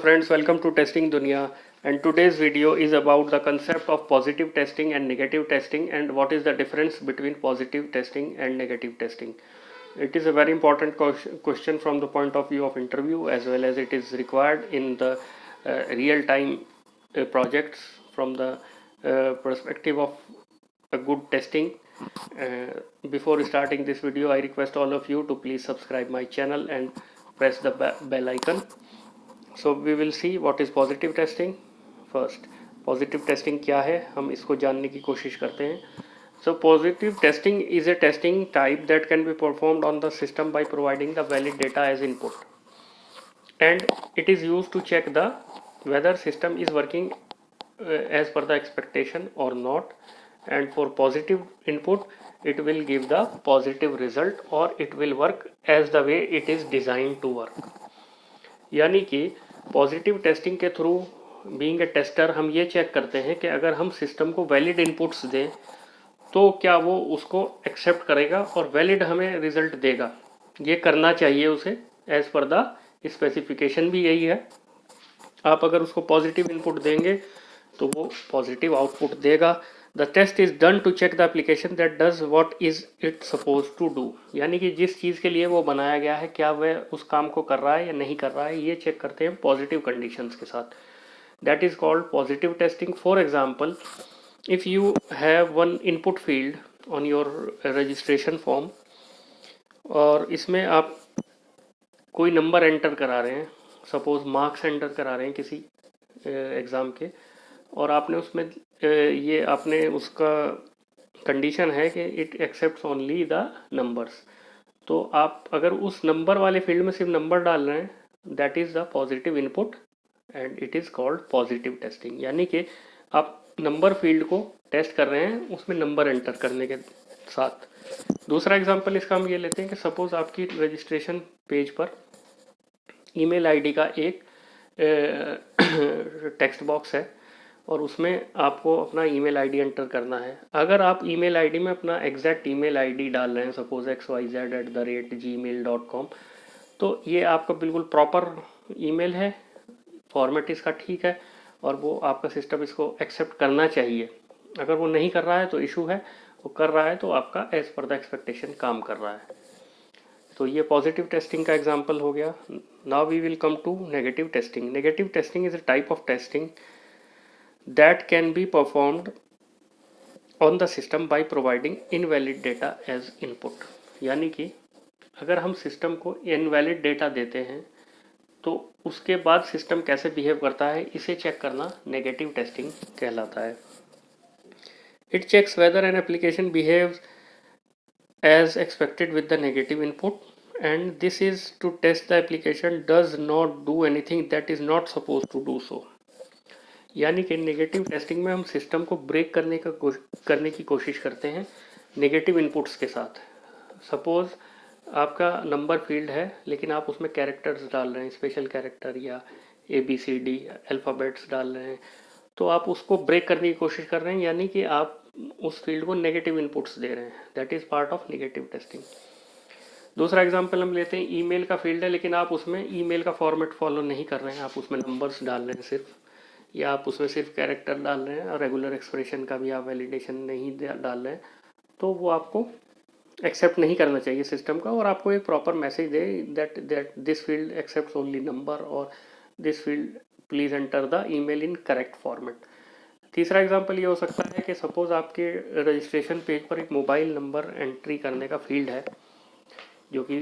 friends, welcome to Testing Duniya, and today's video is about the concept of positive testing and negative testing and what is the difference between positive testing and negative testing. It is a very important question from the point of view of interview, as well as it is required in the real-time projects from the perspective of a good testing. Before starting this video, I request all of you to please subscribe my channel and press the bell icon. So we will see what is positive testing first. Positive testing क्या है, हम इसको जानने की कोशिश करते हैं. So positive testing is a testing type that can be performed on the system by providing the valid data as input, and it is used to check the whether system is working as per the expectation or not. And for positive input, it will give the positive result or it will work as the way it is designed to work. यानी कि positive testing के through being a tester हम ये check करते हैं कि अगर हम सिस्टम को वैलिड इनपुट्स दें तो क्या वो उसको एक्सेप्ट करेगा और वैलिड हमें रिजल्ट देगा. ये करना चाहिए उसे एज पर द स्पेसिफिकेशन भी यही है. आप अगर उसको पॉजिटिव इनपुट देंगे तो वो पॉजिटिव आउटपुट देगा. The test is done to check the application that does what is it suppose to do. यानी कि जिस चीज़ के लिए वो बनाया गया है क्या वह उस काम को कर रहा है या नहीं कर रहा है, ये चेक करते हैं पॉजिटिव कंडीशंस के साथ. That is called positive testing. For example, if you have one input field on your registration form और इसमें आप कोई नंबर एंटर करा रहे हैं, सपोज मार्क्स एंटर करा रहे हैं किसी एग्ज़ाम के, और आपने उसमें ये आपने उसका कंडीशन है कि it accepts only the numbers. तो आप अगर उस नंबर वाले फील्ड में सिर्फ नंबर डाल रहे हैं, that is the positive input and it is called positive testing. यानी कि आप नंबर फील्ड को टेस्ट कर रहे हैं उसमें नंबर एंटर करने के साथ. दूसरा एग्जांपल इसका हम ये लेते हैं कि सपोज़ आपकी रजिस्ट्रेशन पेज पर ईमेल आईडी का एक टेक्स्ट बॉक्स है और उसमें आपको अपना ईमेल आईडी एंटर करना है. अगर आप ईमेल आईडी में अपना एग्जैक्ट ईमेल आईडी डाल रहे हैं, सपोज xyz@gmail.com, तो ये आपका बिल्कुल प्रॉपर ईमेल है, फॉर्मेट इसका ठीक है और वो आपका सिस्टम इसको एक्सेप्ट करना चाहिए. अगर वो नहीं कर रहा है तो इशू है, वो कर रहा है तो आपका एज पर द एक्सपेक्टेशन काम कर रहा है. तो ये पॉजिटिव टेस्टिंग का एग्जाम्पल हो गया. Now we will come to negative testing. Negative testing is a type of testing that can be performed on the system by providing invalid data as input. यानी कि अगर हम सिस्टम को invalid data देते हैं तो उसके बाद सिस्टम कैसे बिहेव करता है, इसे चेक करना नेगेटिव टेस्टिंग कहलाता है. It checks whether an application behaves as expected with the negative input, and this is to test the application does not do anything that is not supposed to do so. यानी कि negative testing में हम system को break करने की कोशिश करते हैं नेगेटिव इनपुट्स के साथ. सपोज़ आपका नंबर फील्ड है लेकिन आप उसमें कैरेक्टर्स डाल रहे हैं, स्पेशल कैरेक्टर या ABCD अल्फ़ाबेट्स डाल रहे हैं, तो आप उसको ब्रेक करने की कोशिश कर रहे हैं. यानी कि आप उस फील्ड को नेगेटिव इनपुट्स दे रहे हैं. That is part of negative testing. दूसरा एग्जांपल हम लेते हैं, ईमेल का फील्ड है लेकिन आप उसमें ईमेल का फॉर्मेट फॉलो नहीं कर रहे हैं, आप उसमें नंबर्स डाल रहे हैं सिर्फ, या आप उसमें सिर्फ कैरेक्टर डाल रहे हैं और रेगुलर एक्सप्रेशन का भी आप वैलिडेशन नहीं डाल रहे हैं, तो वो आपको एक्सेप्ट नहीं करना चाहिए सिस्टम का, और आपको एक प्रॉपर मैसेज दे that this field accepts only number और this field please enter the email in correct format. तीसरा एग्जांपल ये हो सकता है कि सपोज़ आपके रजिस्ट्रेशन पेज पर एक मोबाइल नंबर एंट्री करने का फील्ड है, जो कि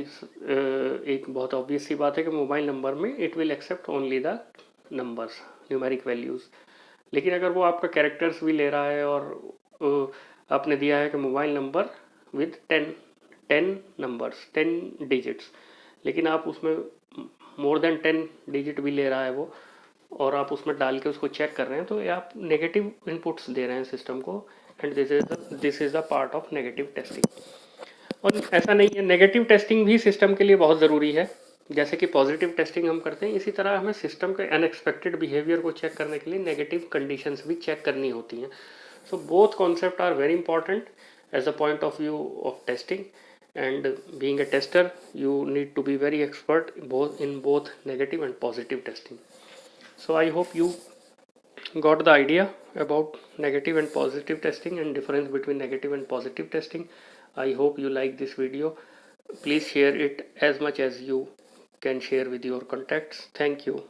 एक बहुत ऑब्वियस सी बात है कि मोबाइल नंबर में it will accept only the numbers, numeric values. लेकिन अगर वो आपका कैरेक्टर्स भी ले रहा है और आपने दिया है कि mobile number with 10 numbers, 10 digits, लेकिन आप उसमें मोर देन 10 डिजिट भी ले रहा है वो, और आप उसमें डाल के उसको चेक कर रहे हैं, तो आप नेगेटिव इनपुट्स दे रहे हैं सिस्टम को, and this is the part of negative testing. और ऐसा नहीं है, नेगेटिव टेस्टिंग भी सिस्टम के लिए बहुत ज़रूरी है. जैसे कि पॉजिटिव टेस्टिंग हम करते हैं, इसी तरह हमें सिस्टम के अनएक्सपेक्टेड बिहेवियर को चेक करने के लिए नेगेटिव कंडीशंस भी चेक करनी होती हैं. So both concept are very important as a point of view of testing, and being a tester you need to be very expert both in both negative and positive testing. So I hope you got the idea about negative and positive testing and difference between negative and positive testing. I hope you like this video. Please share it as much as you can share with your contacts. Thank you.